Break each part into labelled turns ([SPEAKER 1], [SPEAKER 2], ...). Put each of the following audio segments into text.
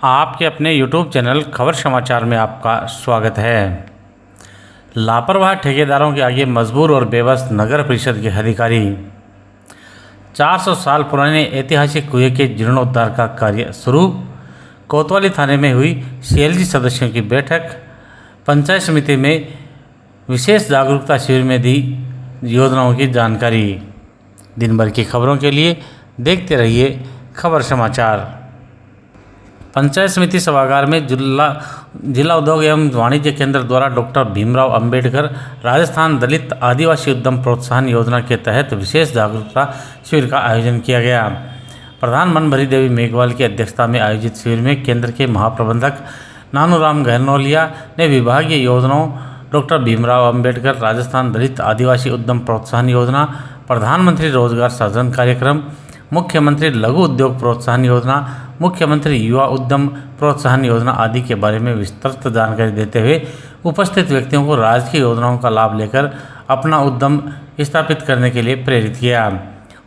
[SPEAKER 1] आपके अपने YouTube channel खबर समाचार में आपका स्वागत है। लापरवाह ठेकेदारों के आगे मजबूर और बेबस नगर परिषद के अधिकारी। 400 साल पुराने ऐतिहासिक कुएं के जीर्णोद्धार का कार्य शुरू। कोतवाली थाने में हुई CLG सदस्यों की बैठक। पंचायत समिति में विशेष जागरूकता शिविर में दी योजनाओं की जानकारी। दिन भर की खबरों के लिए देखते रहिए खबर समाचार। पंचायत समिति सभागार में जिला उद्योग एवं वाणिज्य केंद्र द्वारा डॉक्टर भीमराव अंबेडकर राजस्थान दलित आदिवासी उद्यम प्रोत्साहन योजना के तहत विशेष जागरूकता शिविर का आयोजन किया गया। प्रधान मनभरी देवी मेघवाल की अध्यक्षता में आयोजित शिविर में केंद्र के महाप्रबंधक नानूराम गहनोलिया ने विभागीय योजनाओं, डॉक्टर भीमराव अंबेडकर राजस्थान दलित आदिवासी उद्यम प्रोत्साहन योजना, प्रधानमंत्री रोजगार सृजन कार्यक्रम, मुख्यमंत्री लघु उद्योग प्रोत्साहन योजना, मुख्यमंत्री युवा उद्यम प्रोत्साहन योजना आदि के बारे में विस्तृत जानकारी देते हुए उपस्थित व्यक्तियों को राज्य की योजनाओं का लाभ लेकर अपना उद्यम स्थापित करने के लिए प्रेरित किया।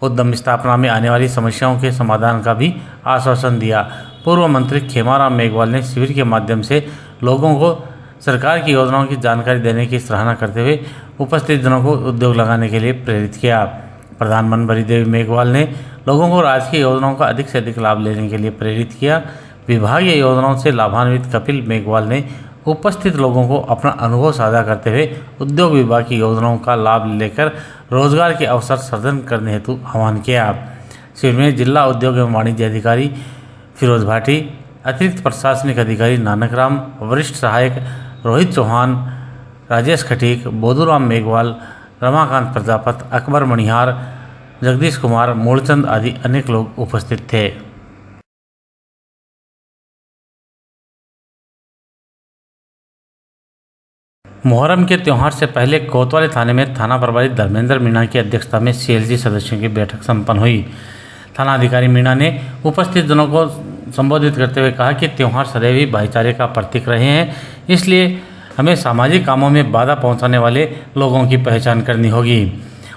[SPEAKER 1] उद्यम स्थापना में आने वाली समस्याओं के समाधान का भी आश्वासन दिया। पूर्व मंत्री खेमाराम मेघवाल ने शिविर के माध्यम से लोगों को सरकार की योजनाओं की जानकारी देने की सराहना करते हुए उपस्थित जनों को उद्योग लगाने के लिए प्रेरित किया। प्रधान मनभरी देवी मेघवाल ने लोगों को राजकीय योजनाओं का अधिक से अधिक लाभ लेने के लिए प्रेरित किया। विभागीय योजनाओं से लाभान्वित कपिल मेघवाल ने उपस्थित लोगों को अपना अनुभव साझा करते हुए उद्योग विभाग की योजनाओं का लाभ लेकर रोजगार के अवसर सृजन करने हेतु आह्वान किया। शिविर में जिला उद्योग एवं वाणिज्य अधिकारी फिरोज भाटी, अतिरिक्त प्रशासनिक अधिकारी नानक राम, वरिष्ठ सहायक रोहित चौहान, राजेश खटीक, बोधूराम मेघवाल, रमाकांत प्रजापत, अकबर मणिहार, जगदीश कुमार, मूलचंद आदि अनेक लोग उपस्थित थे। मुहर्रम के त्यौहार से पहले कोतवाली थाने में थाना प्रभारी धर्मेंद्र मीणा की अध्यक्षता में CLG सदस्यों की बैठक संपन्न हुई। थाना अधिकारी मीणा ने उपस्थित जनों को संबोधित करते हुए कहा कि त्यौहार सदैव ही भाईचारे का प्रतीक रहे हैं, इसलिए हमें सामाजिक कामों में बाधा पहुंचाने वाले लोगों की पहचान करनी होगी।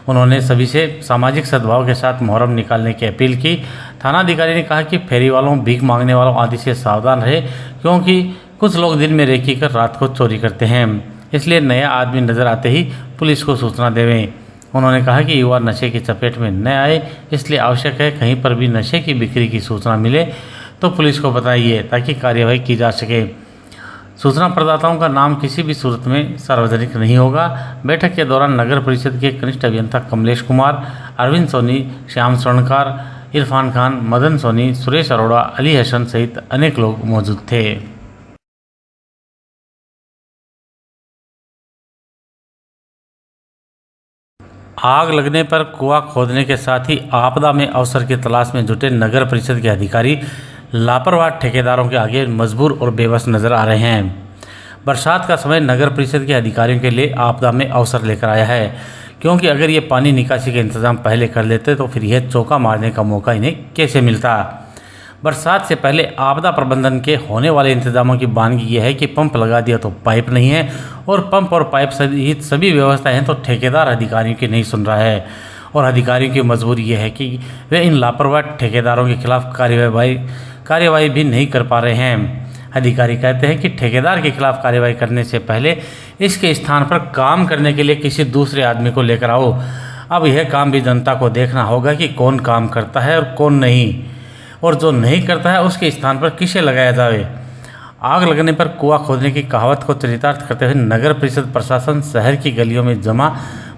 [SPEAKER 1] उन्होंने सभी से सामाजिक सद्भाव के साथ मुहर्रम निकालने की अपील की। थाना अधिकारी ने कहा कि फेरी वालों, भीख मांगने वालों आदि से सावधान रहे, क्योंकि कुछ लोग दिन में रेकी कर रात को चोरी करते हैं, इसलिए नया आदमी नजर आते ही पुलिस को सूचना देवें। उन्होंने कहा कि युवा नशे की चपेट में न आए, इसलिए आवश्यक है कहीं पर भी नशे की बिक्री की सूचना मिले तो पुलिस को बताइए ताकि कार्यवाही की जा सके। सूचना प्रदाताओं का नाम किसी भी सूरत में सार्वजनिक नहीं होगा। बैठक के दौरान नगर परिषद के कनिष्ठ अभियंता कमलेश कुमार, अरविंद सोनी, श्याम स्वर्णकार, इरफान खान, मदन सोनी, सुरेश अरोड़ा, अली हसन सहित अनेक लोग मौजूद थे। आग लगने पर कुआं खोदने के साथ ही आपदा में अवसर की तलाश में जुटे नगर परिषद के अधिकारी लापरवाह ठेकेदारों के आगे मजबूर और बेबस नजर आ रहे हैं। बरसात का समय नगर परिषद के अधिकारियों के लिए आपदा में अवसर लेकर आया है, क्योंकि अगर ये पानी निकासी का इंतजाम पहले कर लेते तो फिर यह चौका मारने का मौका इन्हें कैसे मिलता। बरसात से पहले आपदा प्रबंधन के होने वाले इंतजामों की बानगी यह है कि पंप लगा दिया तो पाइप नहीं है, और पंप और पाइप सहित सभी व्यवस्थाएं हैं तो ठेकेदार अधिकारियों की नहीं सुन रहा है। और अधिकारियों की मजबूरी यह है कि वे इन लापरवाह ठेकेदारों के खिलाफ कार्यवाही भी नहीं कर पा रहे हैं। अधिकारी कहते हैं कि ठेकेदार के खिलाफ कार्यवाही करने से पहले इसके स्थान पर काम करने के लिए किसी दूसरे आदमी को लेकर आओ। अब यह काम भी जनता को देखना होगा कि कौन काम करता है और कौन नहीं, और जो नहीं करता है उसके स्थान पर किसे लगाया जाए। आग लगने पर कुआं खोदने की कहावत को चरितार्थ करते हुए नगर परिषद प्रशासन शहर की गलियों में जमा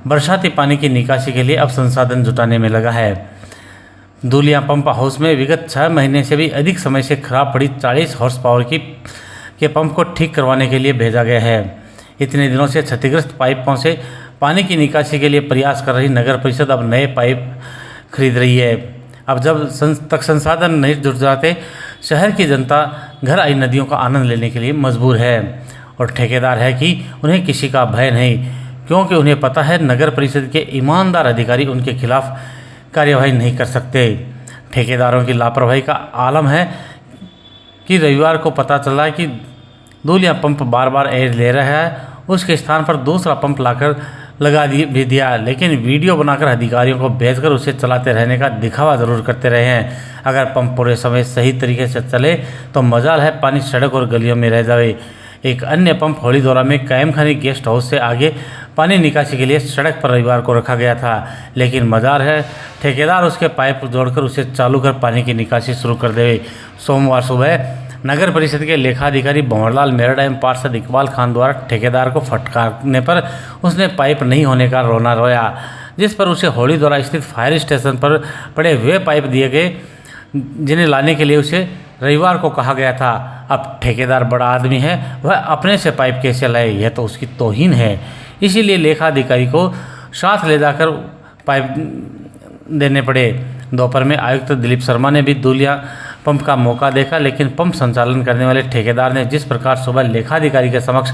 [SPEAKER 1] बरसाती पानी की निकासी के लिए अब संसाधन जुटाने में लगा है। दूलिया पंप हाउस में विगत 6 महीने से भी अधिक समय से खराब पड़ी 40 हॉर्स पावर के पंप को ठीक करवाने के लिए भेजा गया है। इतने दिनों से क्षतिग्रस्त पाइपों से पानी की निकासी के लिए प्रयास कर रही नगर परिषद अब नए पाइप खरीद रही है। अब जब तक संसाधन नहीं जुट जाते, शहर की जनता घर आई नदियों का आनंद लेने के लिए मजबूर है। और ठेकेदार है कि उन्हें किसी का भय नहीं, क्योंकि उन्हें पता है नगर परिषद के ईमानदार अधिकारी उनके खिलाफ कार्यवाही नहीं कर सकते। ठेकेदारों की लापरवाही का आलम है कि रविवार को पता चला कि दूलिया पंप बार बार एयर ले रहा है, उसके स्थान पर दूसरा पंप लाकर लगा भी दिया, लेकिन वीडियो बनाकर अधिकारियों को भेजकर उसे चलाते रहने का दिखावा ज़रूर करते रहे हैं। अगर पंप पूरे समय सही तरीके से चले तो मजाल है पानी सड़क और गलियों में रह जाए। एक अन्य पंप हौलीदौरा में कायम खानी गेस्ट हाउस से आगे पानी निकासी के लिए सड़क पर रविवार को रखा गया था, लेकिन मजार है ठेकेदार उसके पाइप जोड़कर उसे चालू कर पानी की निकासी शुरू कर दे। सोमवार सुबह नगर परिषद के लेखाधिकारी भंवरलाल मेरठ एवं पार्षद इकबाल खान द्वारा ठेकेदार को फटकारने पर उसने पाइप नहीं होने का रोना रोया, जिस पर उसे हौलीदौरा स्थित फायर स्टेशन पर पड़े हुए पाइप दिए गए, जिन्हें लाने के लिए उसे रविवार को कहा गया था। अब ठेकेदार बड़ा आदमी है, वह अपने से पाइप कैसे लाए, यह तो उसकी तौहीन है। इसीलिए लेखाधिकारी को साथ ले जाकर पाइप देने पड़े। दोपहर में आयुक्त दिलीप शर्मा ने भी दूलिया पंप का मौका देखा, लेकिन पंप संचालन करने वाले ठेकेदार ने जिस प्रकार सुबह लेखाधिकारी के समक्ष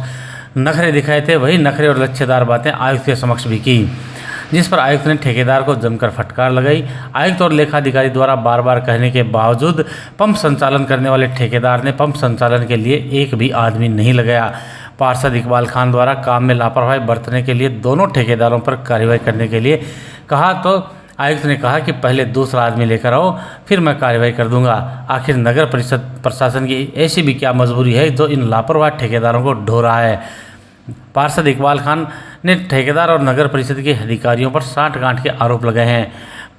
[SPEAKER 1] नखरे दिखाए थे, वही नखरे और लच्छेदार बातें आयुक्त के समक्ष भी की, जिस पर आयुक्त ने ठेकेदार को जमकर फटकार लगाई। आयुक्त और लेखाधिकारी द्वारा बार बार कहने के बावजूद पंप संचालन करने वाले ठेकेदार ने पंप संचालन के लिए एक भी आदमी नहीं लगाया। पार्षद इकबाल खान द्वारा काम में लापरवाही बरतने के लिए दोनों ठेकेदारों पर कार्रवाई करने के लिए कहा तो आयुक्त ने कहा कि पहले दूसरा आदमी लेकर आओ, फिर मैं कार्रवाई कर दूंगा। आखिर नगर परिषद प्रशासन की ऐसी भी क्या मजबूरी है जो इन लापरवाह ठेकेदारों को ढो रहा है। पार्षद इकबाल खान ने ठेकेदार और नगर परिषद के अधिकारियों पर साठगांठ के आरोप लगाए हैं।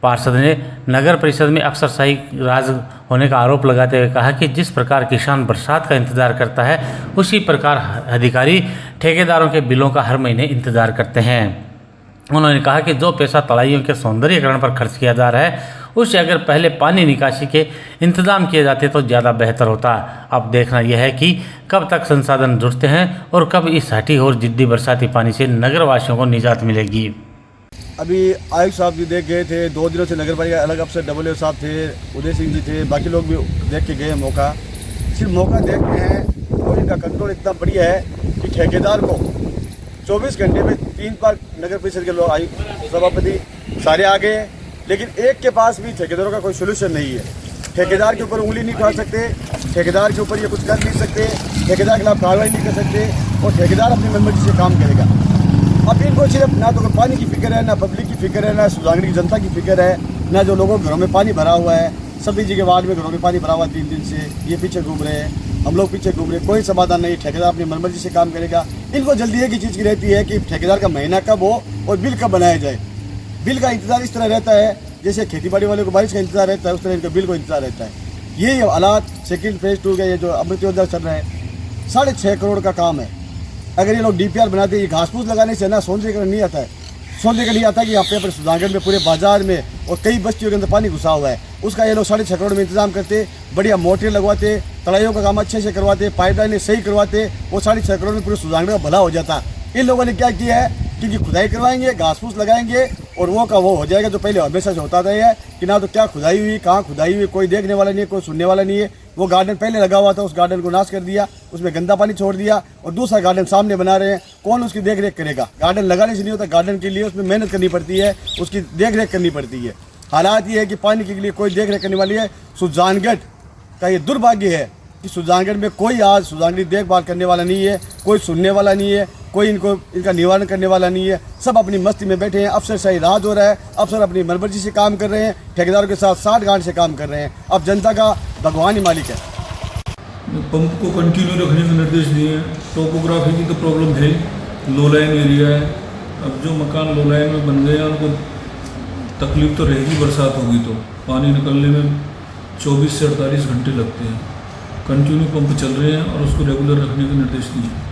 [SPEAKER 1] पार्षद ने नगर परिषद में अफसरशाही राज होने का आरोप लगाते हुए कहा कि जिस प्रकार किसान बरसात का इंतजार करता है, उसी प्रकार अधिकारी ठेकेदारों के बिलों का हर महीने इंतजार करते हैं। उन्होंने कहा कि जो पैसा तलाइयों के सौंदर्यीकरण पर खर्च किया जा रहा है, उससे अगर पहले पानी निकासी के इंतजाम किए जाते तो ज़्यादा बेहतर होता। अब देखना यह है कि कब तक संसाधन जुटते हैं और कब इस हठी और जिद्दी बरसाती पानी से नगरवासियों को निजात मिलेगी।
[SPEAKER 2] अभी आयुक्त साहब भी देख गए थे, 2 दिनों से नगर पालिका अलग अफसर डब्ल्यू साहब थे, उदय सिंह जी थे, बाकी लोग भी देख के गए मौका। सिर्फ मौका देखते हैं और इनका कंट्रोल इतना बढ़िया है कि ठेकेदार को 24 घंटे में 3 बार नगर परिषद के लोग आयुक्त सभापति सारे आ गए, लेकिन एक के पास भी ठेकेदारों का कोई सोल्यूशन नहीं है। ठेकेदार के ऊपर उंगली नहीं उठा सकते, ठेकेदार के ऊपर ये कुछ कर नहीं सकते, ठेकेदार के खिलाफ कार्रवाई नहीं कर सकते और ठेकेदार अपनी मनमर्जी से काम करेगा। अब इनको सिर्फ ना तो पानी की फिक्र है, ना पब्लिक की फिक्र है, ना सुजानगढ़ की जनता की फिक्र है, ना जो लोगों के घरों में पानी भरा हुआ है। सभी जगह वार्ड में घरों में पानी भरा हुआ 3 दिन से, ये पीछे घूम रहे हैं, हम लोग पीछे घूम रहे हैं, कोई समाधान नहीं। ठेकेदार अपनी मनमर्जी से काम करेगा। इनको जल्दी एक ही चीज़ की रहती है कि ठेकेदार का महीना कब हो और बिल कब बनाया जाए। बिल का इंतजार इस तरह रहता है जैसे खेतीबाड़ी वाले को बारिश का इंतजार रहता है, उस तरह इनका बिल को इंतजार रहता है। ये हालात सेकंड फेज 2 का ये जो अमृत योजना चल रहा है, 6.5 करोड़ का काम है। अगर ये लोग DPR बनाते, ये घास फूस लगाने से ना सौंदर्यीकरण नहीं आता है, सौंदर्यीकरण नहीं आता है कि यहाँ पे सुजानगढ़ में पूरे बाजार में और कई बस्तियों के अंदर पानी घुसा हुआ है, उसका ये लोग 6.5 करोड़ में इंतजाम करते, बढ़िया मोटर लगवाते, तलाइयों का काम अच्छे से करवाते, पाइपलाइनें सही करवाते, वो 6.5 करोड़ में पूरे सुजानगढ़ का भला हो जाता। इन लोगों ने क्या किया है कि खुदाई करवाएंगे, घास फूस लगाएंगे और वो का वो हो जाएगा, जो पहले हमेशा से होता था है कि ना तो क्या खुदाई हुई, कहाँ खुदाई हुई, कोई देखने वाला नहीं है, कोई सुनने वाला नहीं है। वो गार्डन पहले लगा हुआ था, उस गार्डन को नाश कर दिया, उसमें गंदा पानी छोड़ दिया और दूसरा गार्डन सामने बना रहे हैं। कौन उसकी देख रेख करेगा? गार्डन लगाने से नहीं होता, गार्डन के लिए उसमें मेहनत करनी पड़ती है, उसकी देख रेख करनी पड़ती है। हालात ये है कि पानी के लिए कोई देख रेख करने वाली है। सुजानगढ़ का ये दुर्भाग्य है कि सुजानगढ़ में कोई आज सुजानगढ़ देखभाल करने वाला नहीं है, कोई सुनने वाला नहीं है, कोई इनका निवारण करने वाला नहीं है। सब अपनी मस्ती में बैठे हैं, अफसरशाही राज हो रहा है, अफसर अपनी मनमर्जी से काम कर रहे हैं, ठेकेदारों के साथ साठगांठ से काम कर रहे हैं। अब जनता का भगवान ही मालिक है।
[SPEAKER 3] पंप को कंटिन्यू रखने के निर्देश दिए हैं। टोपोग्राफी की तो प्रॉब्लम है, लो लाइन एरिया है। अब जो मकान लो लाइन में बन गए हैं उनको तकलीफ तो रहेगी, बरसात होगी तो पानी निकलने में 24 से 48 घंटे लगते हैं। कंटिन्यू पंप चल रहे हैं और उसको रेगुलर रखने के निर्देश दिए।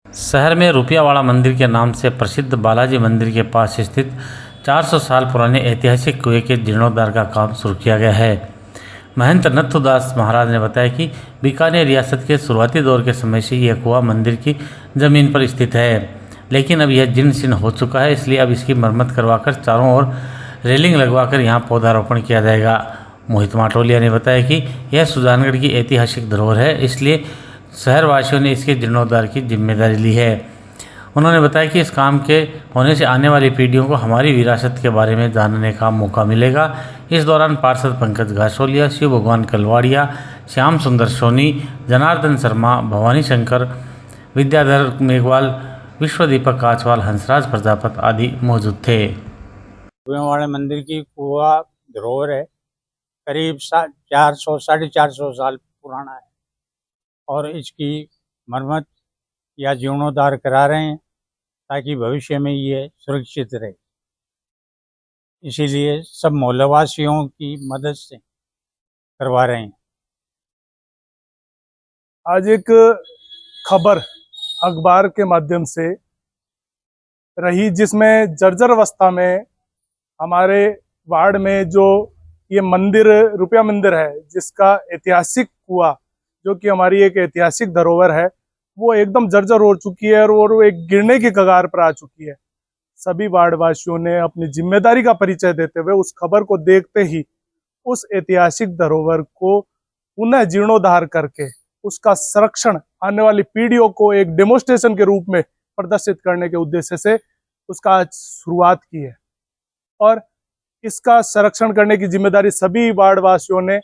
[SPEAKER 1] शहर में रुपयावाड़ा मंदिर के नाम से प्रसिद्ध बालाजी मंदिर के पास स्थित 400 साल पुराने ऐतिहासिक कुएं के जीर्णोद्धार का काम शुरू किया गया है। महंत नथुदास महाराज ने बताया कि बीकानेर रियासत के शुरुआती दौर के समय से यह कुआं मंदिर की जमीन पर स्थित है, लेकिन अब यह जीर्ण शीर्ण हो चुका है, इसलिए अब इसकी मरम्मत करवाकर चारों ओर रेलिंग लगवाकर यहाँ पौधारोपण किया जाएगा। मोहित माटोलिया ने बताया कि यह सुजानगढ़ की ऐतिहासिक धरोहर है, इसलिए शहरवासियों ने इसके जीर्णोद्धार की जिम्मेदारी ली है। उन्होंने बताया कि इस काम के होने से आने वाली पीढ़ियों को हमारी विरासत के बारे में जानने का मौका मिलेगा। इस दौरान पार्षद पंकज घासोलिया, शिव भगवान कलवाड़िया, श्याम सुंदर सोनी, जनार्दन शर्मा, भवानी शंकर, विद्याधर मेघवाल, विश्वदीपक काचवाल, हंसराज प्रजापत आदि मौजूद थे।
[SPEAKER 4] कुएं वाले मंदिर की कुआ धरोहर है, करीब 400 450 साल पुराना है और इसकी मरम्मत या जीर्णोद्धार करा रहे हैं ताकि भविष्य में ये सुरक्षित रहे। इसीलिए सब मोहल्लेवासियों की मदद से करवा रहे हैं।
[SPEAKER 5] आज एक खबर अखबार के माध्यम से रही जिसमें जर्जर अवस्था में हमारे वार्ड में जो ये मंदिर रुपया मंदिर है, जिसका ऐतिहासिक कुआ जो कि हमारी एक ऐतिहासिक धरोहर है, वो एकदम जर्जर हो चुकी है और वो एक गिरने की कगार पर आ चुकी है। सभी वार्डवासियों ने अपनी जिम्मेदारी का परिचय देते हुए उस खबर को देखते ही उस ऐतिहासिक धरोहर को पुनः जीर्णोद्धार करके उसका संरक्षण आने वाली पीढ़ियों को एक डेमोन्स्ट्रेशन के रूप में प्रदर्शित करने के उद्देश्य से उसका आज शुरुआत की है। और इसका संरक्षण करने की जिम्मेदारी सभी वार्डवासियों ने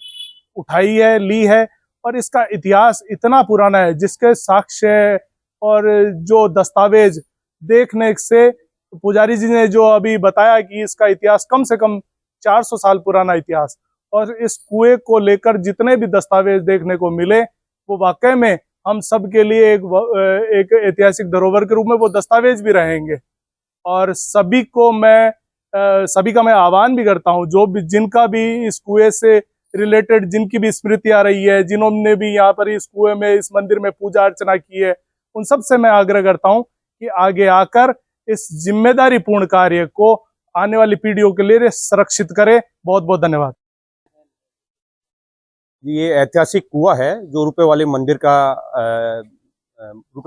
[SPEAKER 5] उठाई है, ली है। और इसका इतिहास इतना पुराना है जिसके साक्ष्य और जो दस्तावेज देखने से पुजारी जी ने जो अभी बताया कि इसका इतिहास कम से कम 400 साल पुराना इतिहास, और इस कुएं को लेकर जितने भी दस्तावेज देखने को मिले वो वाकई में हम सब के लिए एक ऐतिहासिक धरोहर के रूप में वो दस्तावेज भी रहेंगे। और सभी का मैं आह्वान भी करता हूँ, जो भी जिनका भी इस कुएं से रिलेटेड जिनकी भी स्मृति आ रही है, जिन्होंने भी यहाँ पर इस कुएं में इस मंदिर में पूजा अर्चना की है, उन सब से मैं आग्रह करता हूँ कि आगे आकर इस जिम्मेदारी पूर्ण कार्य को आने वाली पीढ़ियों के लिए सुरक्षित करें। बहुत बहुत धन्यवाद।
[SPEAKER 6] ये ऐतिहासिक कुआं है जो रुपए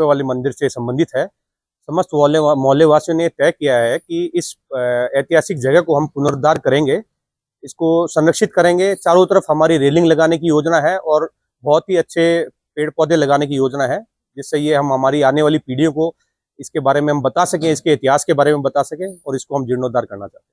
[SPEAKER 6] वाले मंदिर से संबंधित है। समस्त मोहल्ले वासियों ने तय किया है कि इस ऐतिहासिक जगह को हम पुनरुद्धार करेंगे, इसको संरक्षित करेंगे। चारों तरफ हमारी रेलिंग लगाने की योजना है और बहुत ही अच्छे पेड़ पौधे लगाने की योजना है, जिससे ये हम हमारी आने वाली पीढ़ियों को इसके बारे में हम बता सकें, इसके इतिहास के बारे में बता सकें और इसको हम जीर्णोद्धार करना चाहते हैं।